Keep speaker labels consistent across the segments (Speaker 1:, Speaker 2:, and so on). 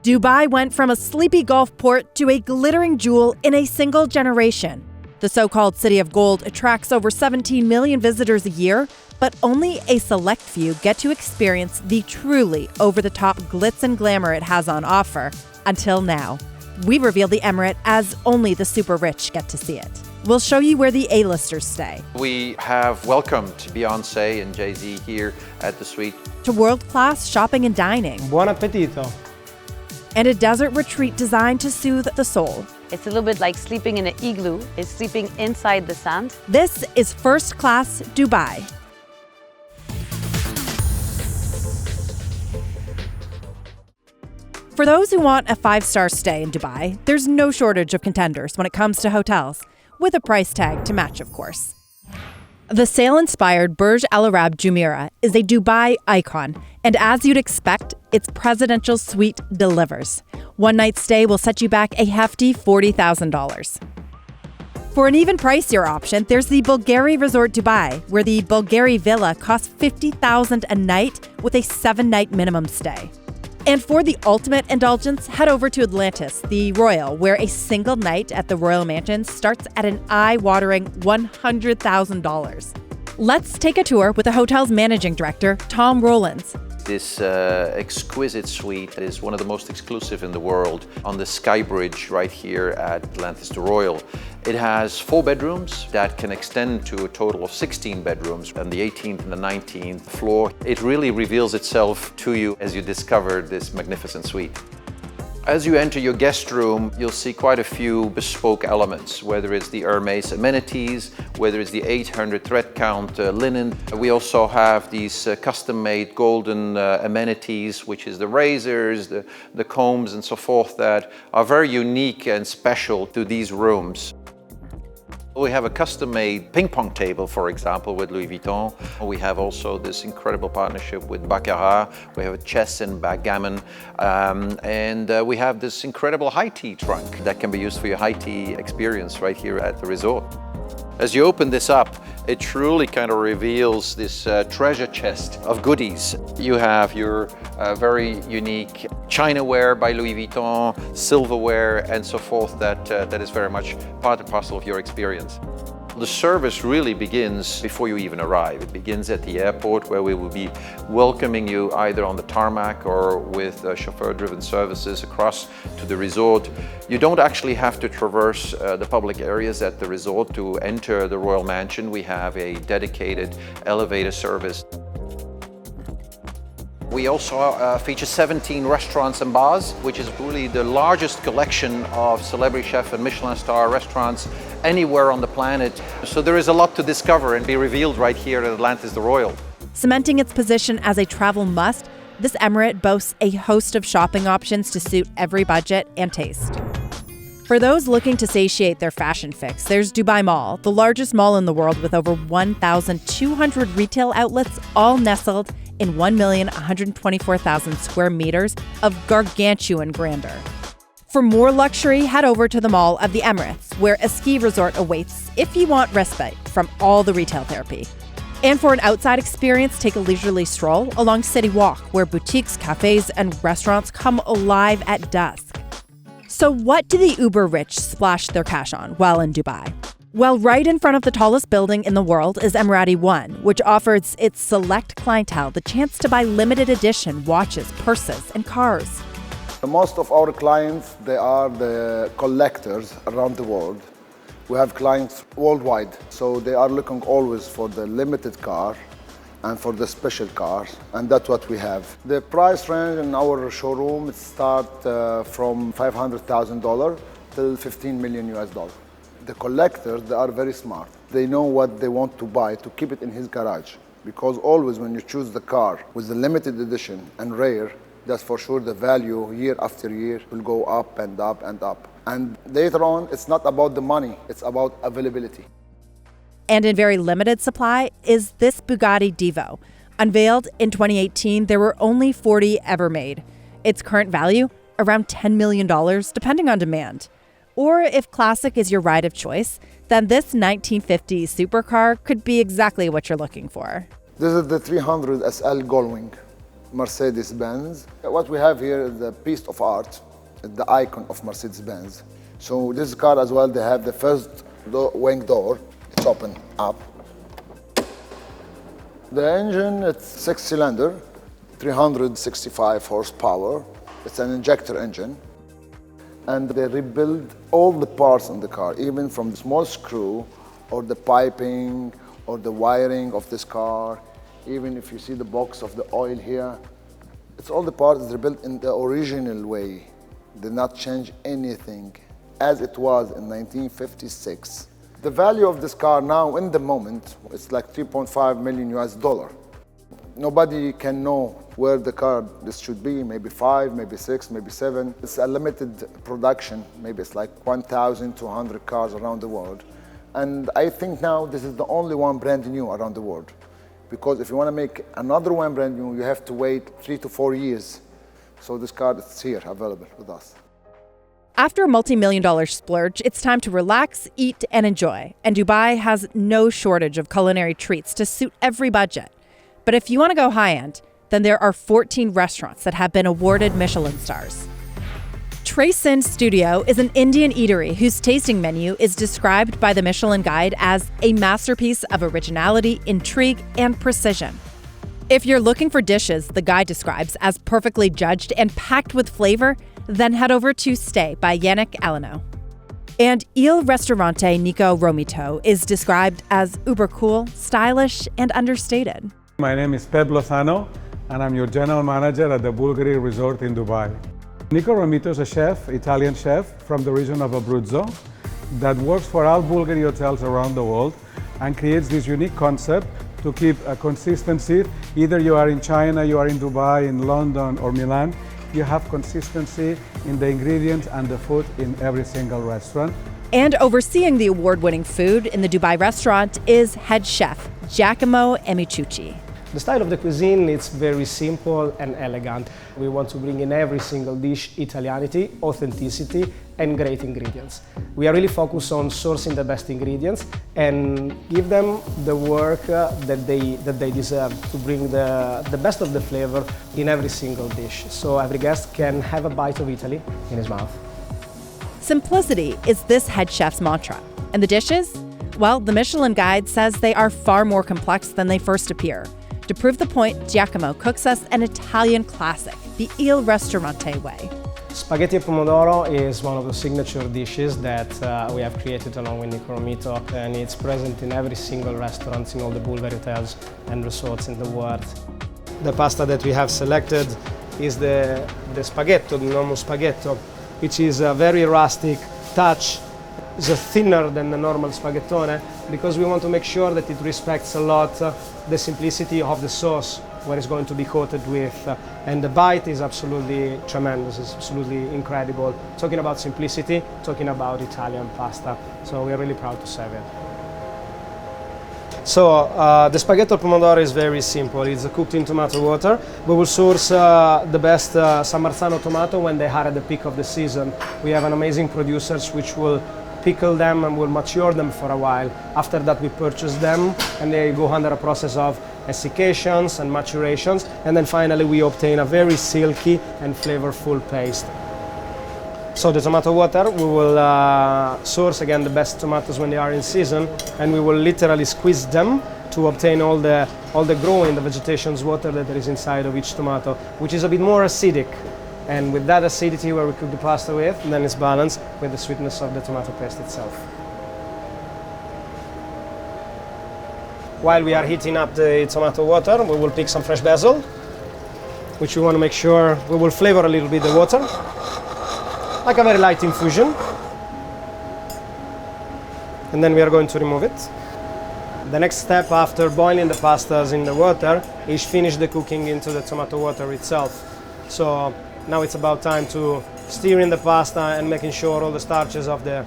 Speaker 1: Dubai went from a sleepy Gulf port to a glittering jewel in a single generation. The so-called City of Gold attracts over 17 million visitors a year, but only a select few get to experience the truly over-the-top glitz and glamour it has on offer. Until now. We reveal the emirate as only the super rich get to see it. We'll show you where the A-listers stay.
Speaker 2: We have welcomed Beyoncé and Jay-Z here at the suite.
Speaker 1: To world-class shopping and dining.
Speaker 3: Buon appetito.
Speaker 1: And a desert retreat designed to soothe the soul.
Speaker 4: It's a little bit like sleeping in an igloo. It's sleeping inside the sand.
Speaker 1: This is First Class Dubai. For those who want a 5-star stay in Dubai, there's no shortage of contenders when it comes to hotels, with a price tag to match, of course. The sail-inspired Burj Al Arab Jumeirah is a Dubai icon, and as you'd expect, its presidential suite delivers. One night stay will set you back a hefty $40,000. For an even pricier option, there's the Bulgari Resort Dubai, where the Bulgari Villa costs $50,000 a night with a 7-night minimum stay. And for the ultimate indulgence, head over to Atlantis The Royal, where a single night at the Royal Mansion starts at an eye-watering $100,000. Let's take a tour with the hotel's managing director, Tom Rowlands.
Speaker 2: This exquisite suite is one of the most exclusive in the world on the Sky Bridge right here at Atlantis The Royal. It has 4 bedrooms that can extend to a total of 16 bedrooms on the 18th and the 19th floor. It really reveals itself to you as you discover this magnificent suite. As you enter your guest room, you'll see quite a few bespoke elements, whether it's the Hermes amenities, whether it's the 800 thread count linen. We also have these custom-made golden amenities, which is the razors, the combs and so forth, that are very unique and special to these rooms. We have a custom-made ping pong table, for example, with Louis Vuitton. We have also this incredible partnership with Baccarat. We have a chess and backgammon. And we have this incredible high tea trunk that can be used for your high tea experience right here at the resort. As you open this up, it truly kind of reveals this treasure chest of goodies. You have your very unique chinaware by Louis Vuitton, silverware, and so forth that is very much part and parcel of your experience. The service really begins before you even arrive. It begins at the airport, where we will be welcoming you either on the tarmac or with chauffeur-driven services across to the resort. You don't actually have to traverse the public areas at the resort to enter the Royal Mansion. We have a dedicated elevator service. We also feature 17 restaurants and bars, which is really the largest collection of celebrity chef and Michelin star restaurants anywhere on the planet. So there is a lot to discover and be revealed right here at Atlantis The Royal.
Speaker 1: Cementing its position as a travel must, this emirate boasts a host of shopping options to suit every budget and taste. For those looking to satiate their fashion fix, there's Dubai Mall, the largest mall in the world with over 1,200 retail outlets, all nestled in 1,124,000 square meters of gargantuan grandeur. For more luxury, head over to the Mall of the Emirates, where a ski resort awaits if you want respite from all the retail therapy. And for an outside experience, take a leisurely stroll along City Walk, where boutiques, cafes, and restaurants come alive at dusk. So what do the uber-rich splash their cash on while in Dubai? Well, right in front of the tallest building in the world is Emirati One, which offers its select clientele the chance to buy limited edition watches, purses, and cars.
Speaker 5: Most of our clients, they are the collectors around the world. We have clients worldwide, so they are looking always for the limited car and for the special cars, and that's what we have. The price range in our showroom starts from $500,000 till $15 million US. The collectors, they are very smart. They know what they want to buy to keep it in his garage, because always when you choose the car with the limited edition and rare, that's for sure the value year after year will go up and up and up. And later on, it's not about the money, it's about availability.
Speaker 1: And in very limited supply is this Bugatti Divo. Unveiled in 2018, there were only 40 ever made. Its current value, around $10 million, depending on demand. Or if classic is your ride of choice, then this 1950s supercar could be exactly what you're looking for.
Speaker 5: This is the 300 SL Gullwing. Mercedes-Benz. What we have here is a piece of art, the icon of Mercedes-Benz. So this car as well, they have the first wing door. It's open up. The engine, it's 6-cylinder, 365 horsepower. It's an injector engine. And they rebuild all the parts in the car, even from the small screw or the piping or the wiring of this car. Even if you see the box of the oil here, it's all the parts that are built in the original way. Did not change anything as it was in 1956. The value of this car now, in the moment, it's like 3.5 million US dollar. Nobody can know where the car this should be, maybe 5, maybe 6, maybe 7. It's a limited production, maybe it's like 1,200 cars around the world. And I think now this is the only one brand new around the world. Because if you want to make another one brand new, you have to wait 3 to 4 years. So this car is here, available with us.
Speaker 1: After a multi-million-dollar splurge, it's time to relax, eat, and enjoy. And Dubai has no shortage of culinary treats to suit every budget. But if you want to go high-end, then there are 14 restaurants that have been awarded Michelin stars. Tracin Studio is an Indian eatery whose tasting menu is described by the Michelin Guide as a masterpiece of originality, intrigue, and precision. If you're looking for dishes the guide describes as perfectly judged and packed with flavor, then head over to Stay by Yannick Alano. And Il Ristorante Nico Romito is described as uber cool, stylish, and understated.
Speaker 3: My name is Pep Lozano, and I'm your general manager at the Bulgari Resort in Dubai. Nico Romito is a chef, Italian chef from the region of Abruzzo that works for all Bulgari hotels around the world and creates this unique concept to keep a consistency. Either you are in China, you are in Dubai, in London or Milan, you have consistency in the ingredients and the food in every single restaurant.
Speaker 1: And overseeing the award-winning food in the Dubai restaurant is head chef Giacomo Emicucci.
Speaker 6: The style of the cuisine is very simple and elegant. We want to bring in every single dish Italianity, authenticity, and great ingredients. We are really focused on sourcing the best ingredients and give them the work that they deserve to bring the best of the flavor in every single dish, so every guest can have a bite of Italy in his mouth.
Speaker 1: Simplicity is this head chef's mantra. And the dishes? Well, the Michelin Guide says they are far more complex than they first appear. To prove the point, Giacomo cooks us an Italian classic, the Il Ristorante way.
Speaker 6: Spaghetti e pomodoro is one of the signature dishes that we have created along with Nico Romito, and it's present in every single restaurant in all the Bulgari hotels and resorts in the world. The pasta that we have selected is the spaghetto, the normal spaghetto, which is a very rustic touch. It's thinner than the normal spaghettone because we want to make sure that it respects a lot the simplicity of the sauce, what it's going to be coated with. And the bite is absolutely tremendous, it's absolutely incredible. Talking about simplicity, talking about Italian pasta. So we're really proud to serve it. So the spaghetto al pomodoro is very simple. It's cooked in tomato water. We will source the best San Marzano tomato when they are at the peak of the season. We have an amazing producers which will pickle them and will mature them for a while. After that we purchase them and they go under a process of essiccations and maturations, and then finally we obtain a very silky and flavorful paste. So the tomato water, we will source again the best tomatoes when they are in season, and we will literally squeeze them to obtain all the growing, the vegetation's water that there is inside of each tomato, which is a bit more acidic. And with that acidity where we cook the pasta with, then it's balanced with the sweetness of the tomato paste itself. While we are heating up the tomato water, we will pick some fresh basil, which we want to make sure we will flavor a little bit the water, like a very light infusion. And then we are going to remove it. The next step after boiling the pastas in the water is finish the cooking into the tomato water itself. So now it's about time to stir in the pasta and making sure all the starches of the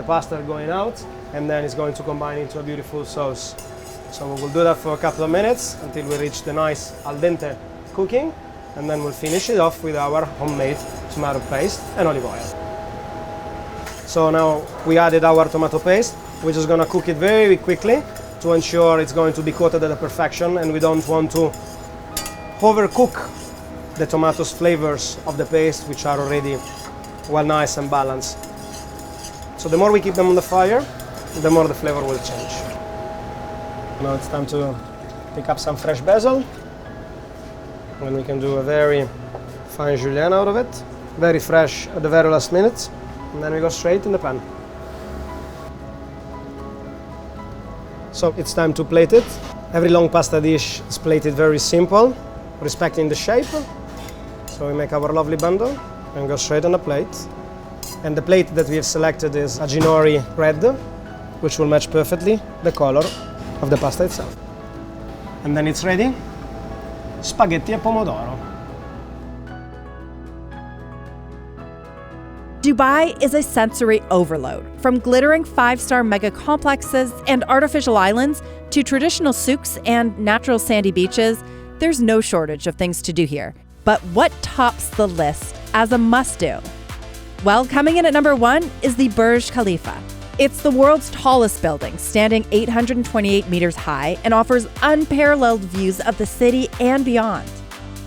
Speaker 6: pasta are going out, and then it's going to combine into a beautiful sauce. So we will do that for a couple of minutes until we reach the nice al dente cooking, and then we'll finish it off with our homemade tomato paste and olive oil. So now we added our tomato paste. We're just gonna cook it very quickly to ensure it's going to be coated at a perfection, and we don't want to overcook the tomatoes flavors of the paste, which are already well nice and balanced. So the more we keep them on the fire, the more the flavor will change. Now it's time to pick up some fresh basil, and we can do a very fine julienne out of it. Very fresh at the very last minute, and then we go straight in the pan. So it's time to plate it. Every long pasta dish is plated very simple, respecting the shape. So we make our lovely bundle and go straight on the plate. And the plate that we have selected is a Ginori red, which will match perfectly the color of the pasta itself. And then it's ready. Spaghetti e pomodoro.
Speaker 1: Dubai is a sensory overload. From glittering five-star mega complexes and artificial islands to traditional souks and natural sandy beaches, there's no shortage of things to do here. But what tops the list as a must-do? Well, coming in at number 1 is the Burj Khalifa. It's the world's tallest building, standing 828 meters high, and offers unparalleled views of the city and beyond.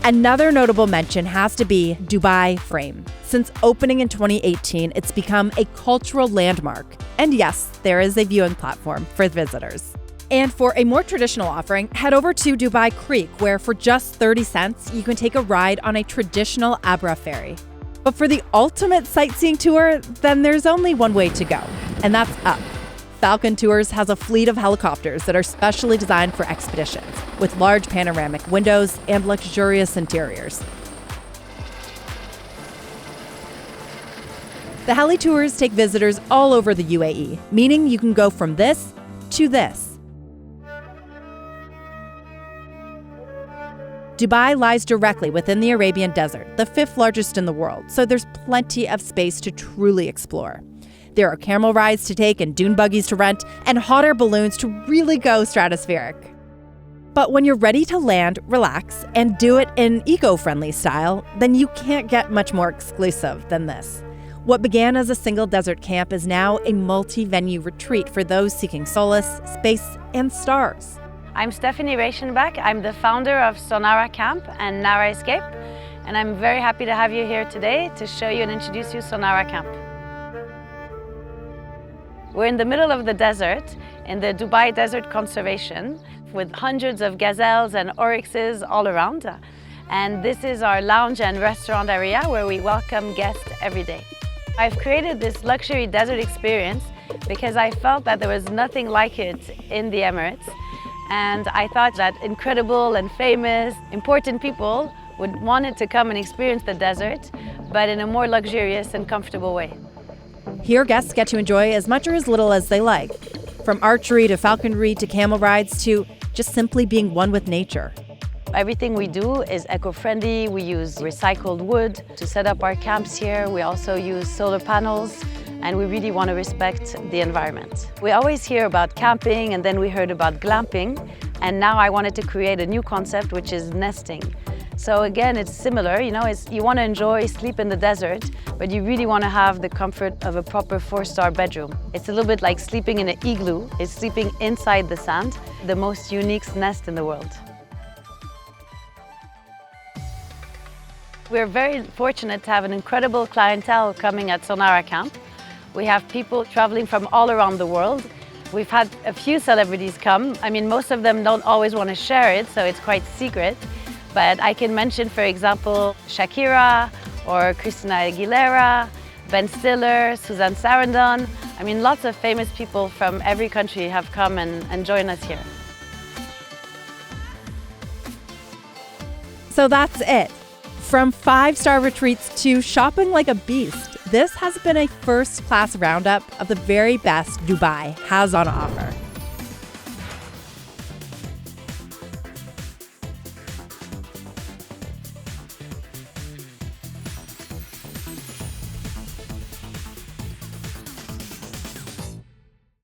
Speaker 1: Another notable mention has to be Dubai Frame. Since opening in 2018, it's become a cultural landmark. And yes, there is a viewing platform for visitors. And for a more traditional offering, head over to Dubai Creek, where for just 30 cents, you can take a ride on a traditional Abra ferry. But for the ultimate sightseeing tour, then there's only one way to go, and that's up. Falcon Tours has a fleet of helicopters that are specially designed for expeditions, with large panoramic windows and luxurious interiors. The heli tours take visitors all over the UAE, meaning you can go from this to this. Dubai lies directly within the Arabian Desert, the 5th largest in the world, so there's plenty of space to truly explore. There are camel rides to take and dune buggies to rent, and hot air balloons to really go stratospheric. But when you're ready to land, relax, and do it in eco-friendly style, then you can't get much more exclusive than this. What began as a single desert camp is now a multi-venue retreat for those seeking solace, space, and stars.
Speaker 4: I'm Stephanie Reichenbach. I'm the founder of Sonara Camp and Nara Escape, and I'm very happy to have you here today to show you and introduce you Sonara Camp. We're in the middle of the desert, in the Dubai Desert Conservation, with hundreds of gazelles and oryxes all around. And this is our lounge and restaurant area where we welcome guests every day. I've created this luxury desert experience because I felt that there was nothing like it in the Emirates. And I thought that incredible and famous, important people would want to come and experience the desert, but in a more luxurious and comfortable way.
Speaker 1: Here, guests get to enjoy as much or as little as they like, from archery to falconry to camel rides to just simply being one with nature.
Speaker 4: Everything we do is eco-friendly. We use recycled wood to set up our camps here. We also use solar panels, and we really want to respect the environment. We always hear about camping, and then we heard about glamping, and now I wanted to create a new concept, which is nesting. So again, it's similar, you want to enjoy sleep in the desert, but you really want to have the comfort of a proper 4-star bedroom. It's a little bit like sleeping in an igloo. It's sleeping inside the sand, the most unique nest in the world. We're very fortunate to have an incredible clientele coming at Sonara Camp. We have people traveling from all around the world. We've had a few celebrities come. I mean, most of them don't always want to share it, so it's quite secret. But I can mention, for example, Shakira or Christina Aguilera, Ben Stiller, Susan Sarandon. I mean, lots of famous people from every country have come and joined us here.
Speaker 1: So that's it. From 5-star retreats to shopping like a beast, this has been a first-class roundup of the very best Dubai has on offer.